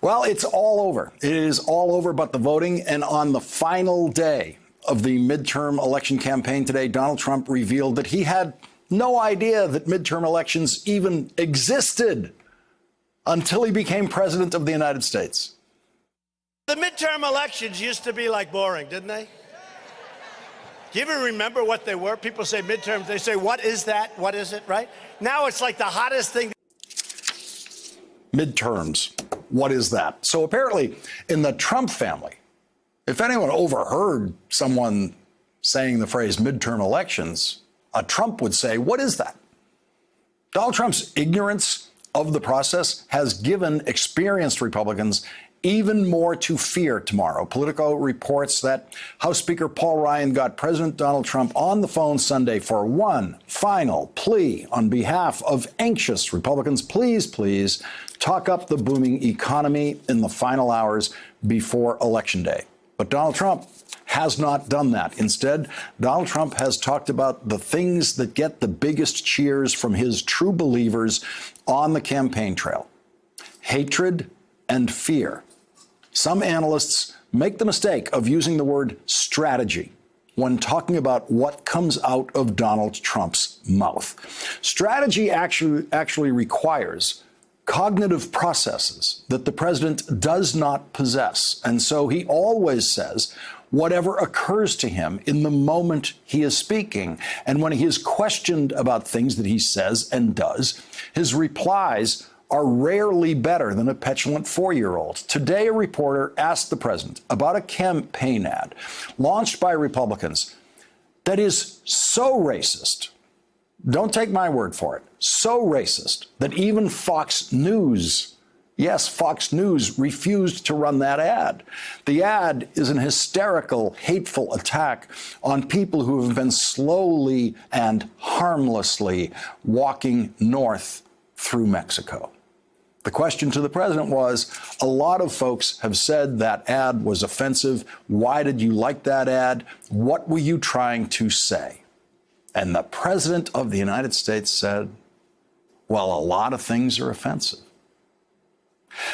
Well, it's all over. It is all over but the voting. And on the final day of the midterm election campaign today, Donald Trump revealed that he had no idea that midterm elections even existed until he became president of the United States. The midterm elections used to be like boring, didn't they? Do you even remember what they were? People say midterms, they say, what is that? What is it, right? Now it's like the hottest thing. Midterms. What is that? So apparently in the Trump family, if anyone overheard someone saying the phrase midterm elections, Trump would say, what is that? Donald Trump's ignorance of the process has given experienced Republicans even more to fear tomorrow. Politico reports that House Speaker Paul Ryan got President Donald Trump on the phone Sunday for one final plea on behalf of anxious Republicans. Please, please talk up the booming economy in the final hours before Election Day. But Donald Trump has not done that. Instead, Donald Trump has talked about the things that get the biggest cheers from his true believers on the campaign trail: hatred and fear. Some analysts make the mistake of using the word strategy when talking about what comes out of Donald Trump's mouth. Strategy actually requires cognitive processes that the president does not possess. And so he always says whatever occurs to him in the moment he is speaking. And when he is questioned about things that he says and does, his replies are rarely better than a petulant 4-year-old. Today, a reporter asked the president about a campaign ad launched by Republicans that is so racist, don't take my word for it, so racist that even Fox News, yes, Fox News refused to run that ad. The ad is an hysterical, hateful attack on people who have been slowly and harmlessly walking north through Mexico. The question to the president was, a lot of folks have said that ad was offensive. Why did you like that ad? What were you trying to say? And the president of the United States said, well, a lot of things are offensive.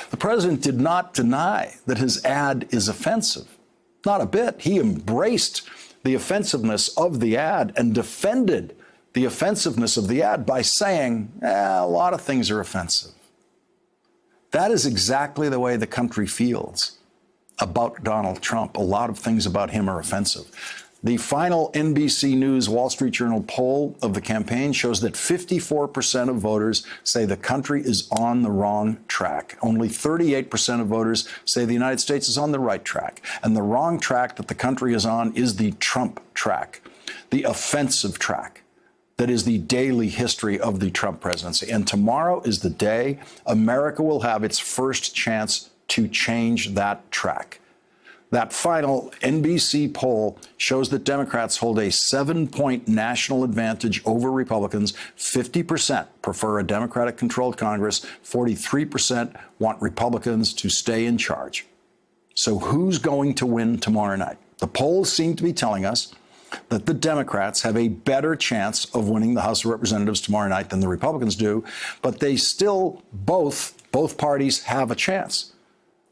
The president did not deny that his ad is offensive. Not a bit. He embraced the offensiveness of the ad and defended the offensiveness of the ad by saying, a lot of things are offensive. That is exactly the way the country feels about Donald Trump. A lot of things about him are offensive. The final NBC News Wall Street Journal poll of the campaign shows that 54% of voters say the country is on the wrong track. Only 38% of voters say the United States is on the right track. And the wrong track that the country is on is the Trump track, the offensive track. That is the daily history of the Trump presidency. And tomorrow is the day America will have its first chance to change that track. That final NBC poll shows that Democrats hold a 7-point national advantage over Republicans. 50% prefer a Democratic-controlled Congress. 43% want Republicans to stay in charge. So who's going to win tomorrow night? The polls seem to be telling us that the Democrats have a better chance of winning the House of Representatives tomorrow night than the Republicans do, but they still, both parties have a chance.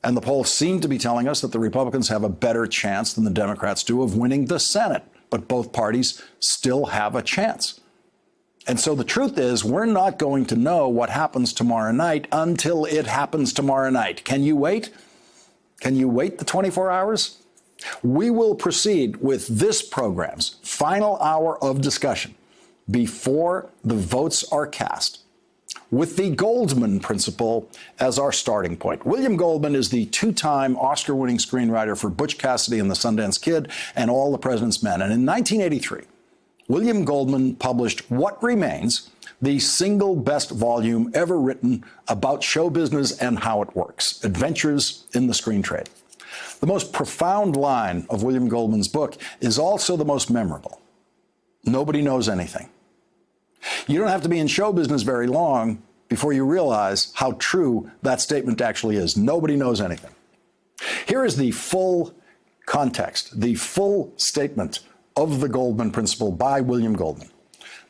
And the polls seem to be telling us that the Republicans have a better chance than the Democrats do of winning the Senate, but both parties still have a chance. And so the truth is, we're not going to know what happens tomorrow night until it happens tomorrow night. Can you wait? Can you wait the 24 hours? We will proceed with this program's final hour of discussion before the votes are cast with the Goldman principle as our starting point. William Goldman is the 2-time Oscar-winning screenwriter for Butch Cassidy and the Sundance Kid and All the President's Men. And in 1983, William Goldman published What Remains, the single best volume ever written about show business and how it works, Adventures in the Screen Trade. The most profound line of William Goldman's book is also the most memorable. Nobody knows anything. You don't have to be in show business very long before you realize how true that statement actually is. Nobody knows anything. Here is the full context, the full statement of the Goldman principle by William Goldman.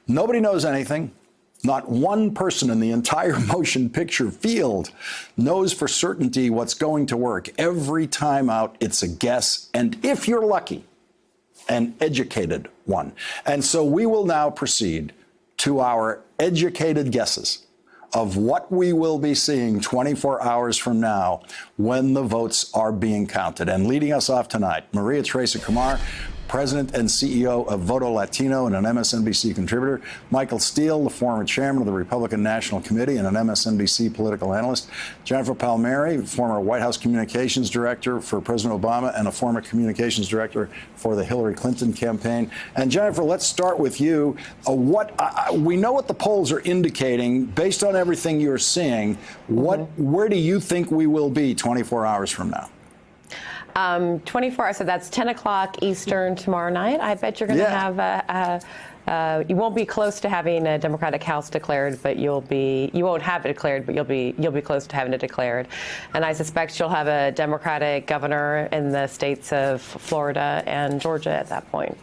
Nobody knows anything Not one person in the entire motion picture field knows for certainty what's going to work. Every time out, it's a guess. And if you're lucky, an educated one. And so we will now proceed to our educated guesses of what we will be seeing 24 hours from now when the votes are being counted. And leading us off tonight, Maria Teresa Kumar, President and CEO of Voto Latino and an MSNBC contributor; Michael Steele, the former chairman of the Republican National Committee and an MSNBC political analyst; Jennifer Palmieri, former White House communications director for President Obama and a former communications director for the Hillary Clinton campaign. And Jennifer, let's start with you. We know what the polls are indicating based on everything you're seeing. Where do you think we will be 24 hours from now? 24 hours, so that's 10 o'clock Eastern tomorrow night. I bet you're going to have you won't be close to having a Democratic House declared, but you won't have it declared, but you'll be close to having it declared. And I suspect you'll have a Democratic governor in the states of Florida and Georgia at that point.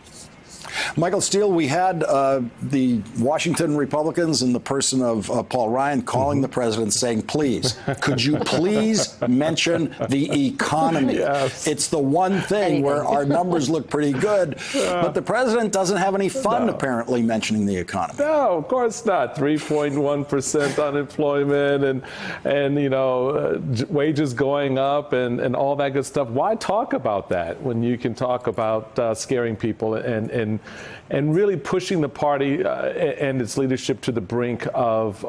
Michael Steele, we had the Washington Republicans in the person of Paul Ryan calling the president saying, please, could you please mention the economy? Yes. It's the one thing where our numbers look pretty good, but the president doesn't have any fun apparently mentioning the economy. No, of course not. 3.1% unemployment and wages going up and all that good stuff. Why talk about that when you can talk about scaring people and really pushing the party and its leadership to the brink of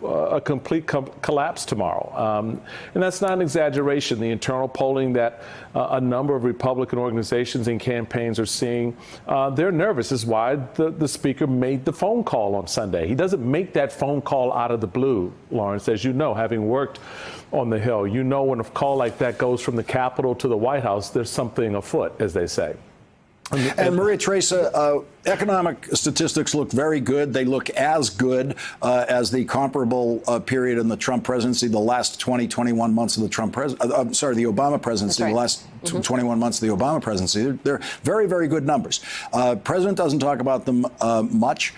a complete collapse tomorrow? And that's not an exaggeration. The internal polling that a number of Republican organizations and campaigns are seeing, they're nervous. This is why the speaker made the phone call on Sunday. He doesn't make that phone call out of the blue, Lawrence, as you know, having worked on the Hill. You know, when a call like that goes from the Capitol to the White House, there's something afoot, as they say. And Maria Teresa, economic statistics look very good. They look as good as the comparable period in the Trump presidency, the last 21 months of the the Obama presidency, the last 21 months of the Obama presidency. They're very, very good numbers. President doesn't talk about them much.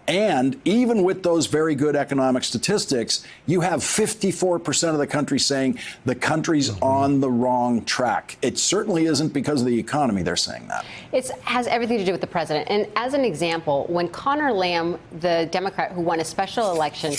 And even with those very good economic statistics, you have 54% of the country saying the country's on the wrong track. It certainly isn't because of the economy they're saying that. It has everything to do with the president. And as an example, when Connor Lamb, the Democrat who won a special election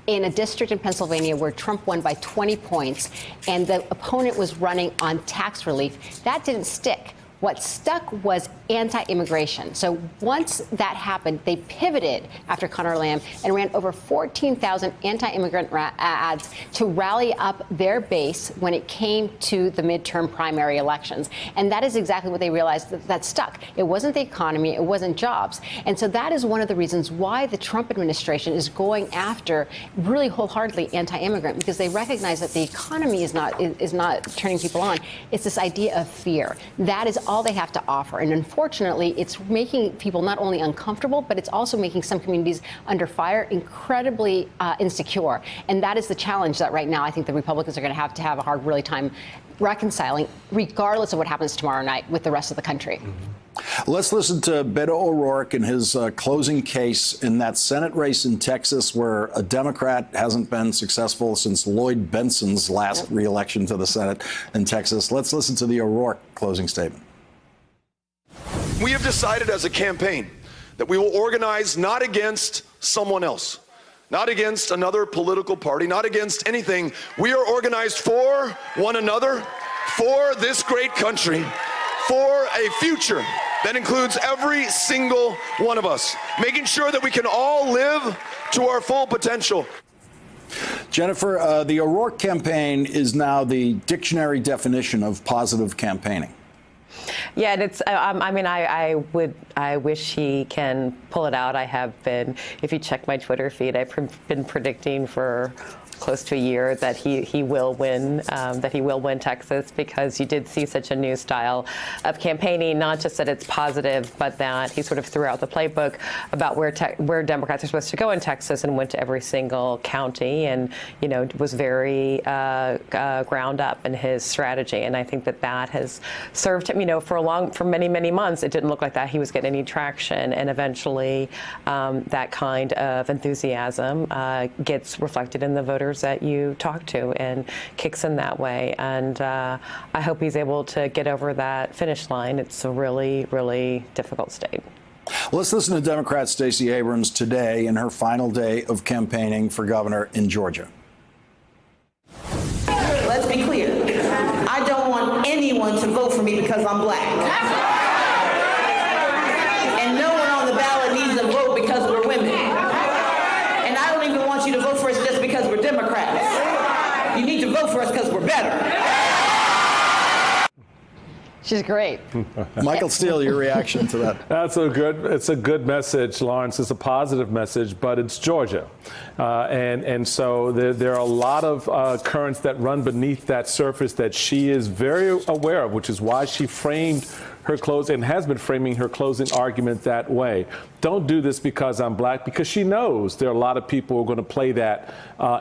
in a district in Pennsylvania where Trump won by 20 points and the opponent was running on tax relief, that didn't stick. What stuck was anti-immigration. So once that happened, they pivoted after Connor Lamb and ran over 14,000 anti-immigrant ads to rally up their base when it came to the midterm primary elections. And that is exactly what they realized that stuck. It wasn't the economy. It wasn't jobs. And so that is one of the reasons why the Trump administration is going after really wholeheartedly anti-immigrant, because they recognize that the economy is not turning people on. It's this idea of fear. That is all they have to offer. And unfortunately, it's making people not only uncomfortable, but it's also making some communities under fire incredibly insecure. And that is the challenge that right now I think the Republicans are going to have a hard, really time reconciling, regardless of what happens tomorrow night with the rest of the country. Let's listen to Beto O'Rourke in his closing case in that Senate race in Texas where a Democrat hasn't been successful since Lloyd Benson's last reelection to the Senate in Texas. Let's listen to the O'Rourke closing statement. We have decided as a campaign that we will organize not against someone else, not against another political party, not against anything. We are organized for one another, for this great country, for a future that includes every single one of us, making sure that we can all live to our full potential. Jennifer, the O'Rourke campaign is now the dictionary definition of positive campaigning. Yeah, and it's. I mean, I wish he can pull it out. I have been. If you check my Twitter feed, I've been predicting for close to a year that he will win Texas, because you did see such a new style of campaigning, not just that it's positive, but that he sort of threw out the playbook about where Democrats are supposed to go in Texas and went to every single county, and was very ground up in his strategy. And I think that has served him. For many months, it didn't look like that he was getting any traction, and eventually that kind of enthusiasm gets reflected in the voters that you talk to and kicks in that way. And I hope he's able to get over that finish line. It's a really, really difficult state. Let's listen to Democrat Stacey Abrams today in her final day of campaigning for governor in Georgia. Let's be clear. I don't want anyone to vote for me because I'm black. And no one on the ballot needs to vote because we're women. And I don't even want you to vote for us just because we're Democrats. You need to vote for us because we're better. She's great. Michael Steele, your reaction to that? It's a good message, Lawrence. It's a positive message, but it's Georgia. And so there are a lot of currents that run beneath that surface that she is very aware of, which is why she framed her closing and has been framing her closing argument that way. Don't do this because I'm black, because she knows there are a lot of people who are going to play that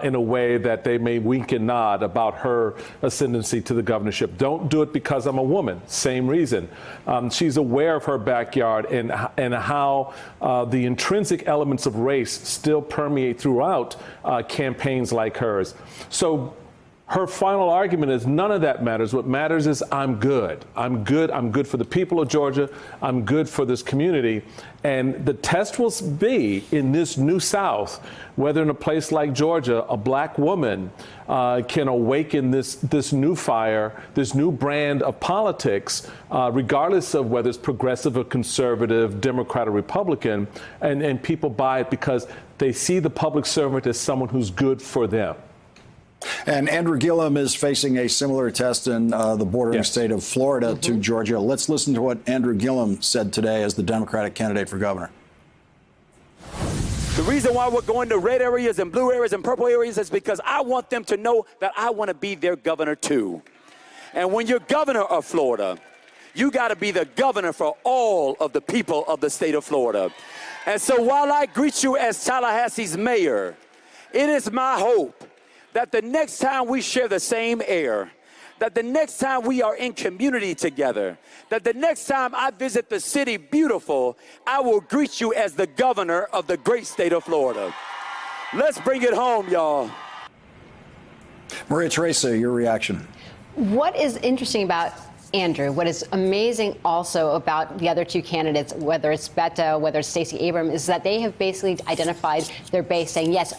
in a way that they may wink and nod about her ascendancy to the governorship. Don't do it because I'm a woman. Same reason. She's aware of her backyard and how the intrinsic elements of race still permeate throughout campaigns like hers. So her final argument is none of that matters. What matters is I'm good. I'm good. I'm good for the people of Georgia. I'm good for this community. And the test will be in this new South, whether in a place like Georgia, a black woman can awaken this new fire, this new brand of politics, regardless of whether it's progressive or conservative, Democrat or Republican, and people buy it because they see the public servant as someone who's good for them. And Andrew Gillum is facing a similar test in the bordering state of Florida to Georgia. Let's listen to what Andrew Gillum said today as the Democratic candidate for governor. The reason why we're going to red areas and blue areas and purple areas is because I want them to know that I want to be their governor too. And when you're governor of Florida, you got to be the governor for all of the people of the state of Florida. And so while I greet you as Tallahassee's mayor, it is my hope that the next time we share the same air, that the next time we are in community together, that the next time I visit the city beautiful, I will greet you as the governor of the great state of Florida. Let's bring it home, y'all. Maria Teresa, your reaction. What is interesting about Andrew, what is amazing also about the other two candidates, whether it's Beto, whether it's Stacey Abrams, is that they have basically identified their base saying, yes,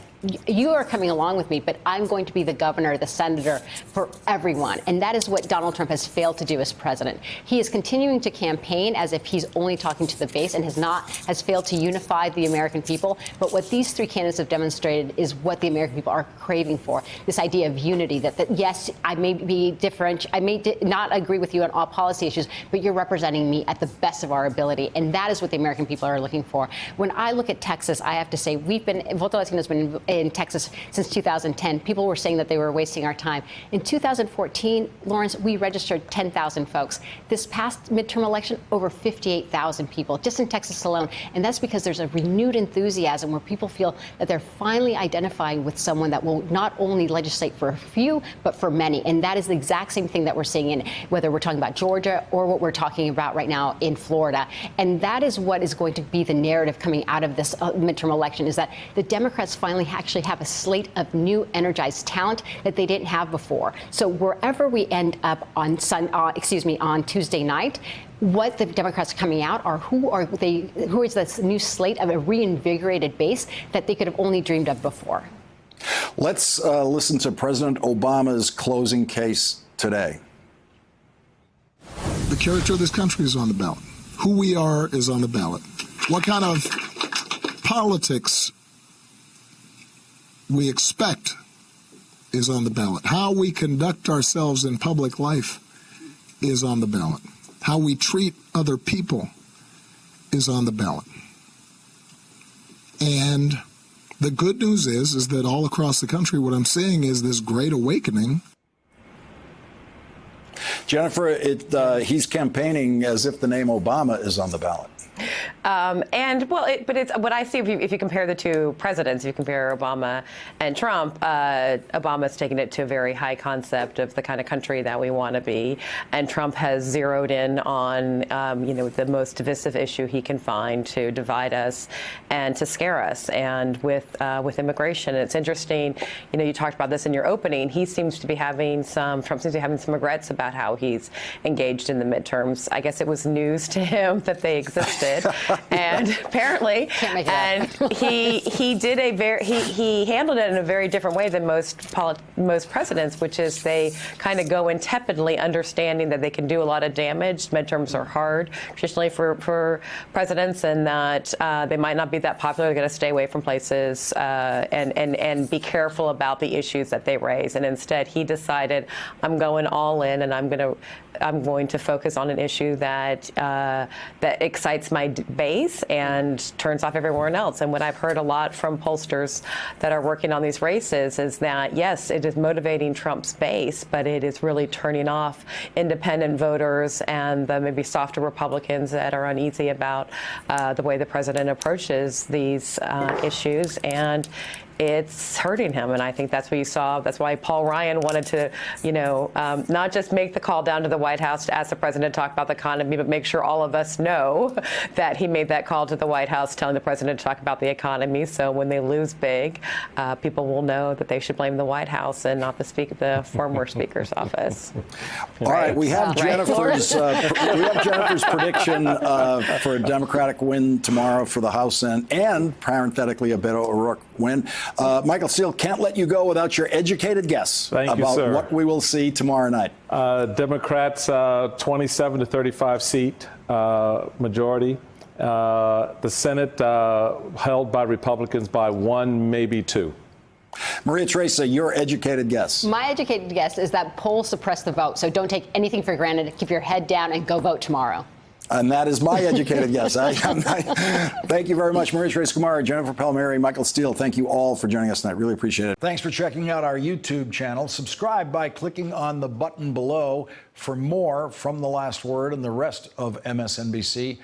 you are coming along with me, but I'm going to be the governor, the senator for everyone. And that is what Donald Trump has failed to do as president. He is continuing to campaign as if he's only talking to the base and has failed to unify the American people. But what these three candidates have demonstrated is what the American people are craving for, this idea of unity, that yes, I may be different, I may not agree with you on all policy issues, but you're representing me at the best of our ability. And that is what the American people are looking for. When I look at Texas, I have to say, Voto Latino has been in Texas since 2010. People were saying that they were wasting our time. In 2014, Lawrence, we registered 10,000 folks. This past midterm election, over 58,000 people, just in Texas alone. And that's because there's a renewed enthusiasm where people feel that they're finally identifying with someone that will not only legislate for a few, but for many. And that is the exact same thing that we're seeing in whether we're talking about Georgia or what we're talking about right now in Florida. And that is what is going to be the narrative coming out of this midterm election, is that the Democrats finally actually have a slate of new energized talent that they didn't have before. So wherever we end up on on Tuesday night, what the Democrats are coming out are who is this new slate of a reinvigorated base that they could have only dreamed of before. Let's listen to President Obama's closing case today. The character of this country is on the ballot. Who we are is on the ballot. What kind of politics we expect is on the ballot. How we conduct ourselves in public life is on the ballot. How we treat other people is on the ballot. And The good news is that all across the country, what I'm seeing is this great awakening. Jennifer, he's campaigning as if the name Obama is on the ballot. But it's what I see if you compare the two presidents, if you compare Obama and Trump, Obama's taken it to a very high concept of the kind of country that we want to be, and Trump has zeroed in on the most divisive issue he can find to divide us and to scare us. And with immigration, it's interesting. You talked about this in your opening. Trump seems to be having some regrets about how he's engaged in the midterms. I guess it was news to him that they existed. And apparently, and he handled it in a very different way than most presidents, which is they kind of go in tepidly, understanding that they can do a lot of damage. Midterms are hard traditionally for presidents, and that they might not be that popular. They're going to stay away from places and be careful about the issues that they raise. And instead, he decided, I'm going all in, and I'm going to focus on an issue that excites my base and turns off everyone else. And what I've heard a lot from pollsters that are working on these races is that, yes, it is motivating Trump's base, but it is really turning off independent voters and the maybe softer Republicans that are uneasy about the way the president approaches these issues. And it's hurting him, and I think that's what you saw. That's why Paul Ryan wanted to, not just make the call down to the White House to ask the president to talk about the economy, but make sure all of us know that he made that call to the White House telling the president to talk about the economy. So when they lose big, people will know that they should blame the White House and not the former speaker's office. All right, we have Jennifer's prediction for a Democratic win tomorrow for the House and parenthetically a Beto O'Rourke win. Michael Steele, can't let you go without your educated guess about what we will see tomorrow night. Democrats, 27 to 35 seat majority. The Senate held by Republicans by 1, maybe 2. Maria Teresa, your educated guess. My educated guess is that polls suppress the vote, so don't take anything for granted. Keep your head down and go vote tomorrow. And that is my educated guess. Thank you very much, Maria Teresa Kumar, Jennifer Palmieri, Michael Steele. Thank you all for joining us tonight. Really appreciate it. Thanks for checking out our YouTube channel. Subscribe by clicking on the button below for more from The Last Word and the rest of MSNBC.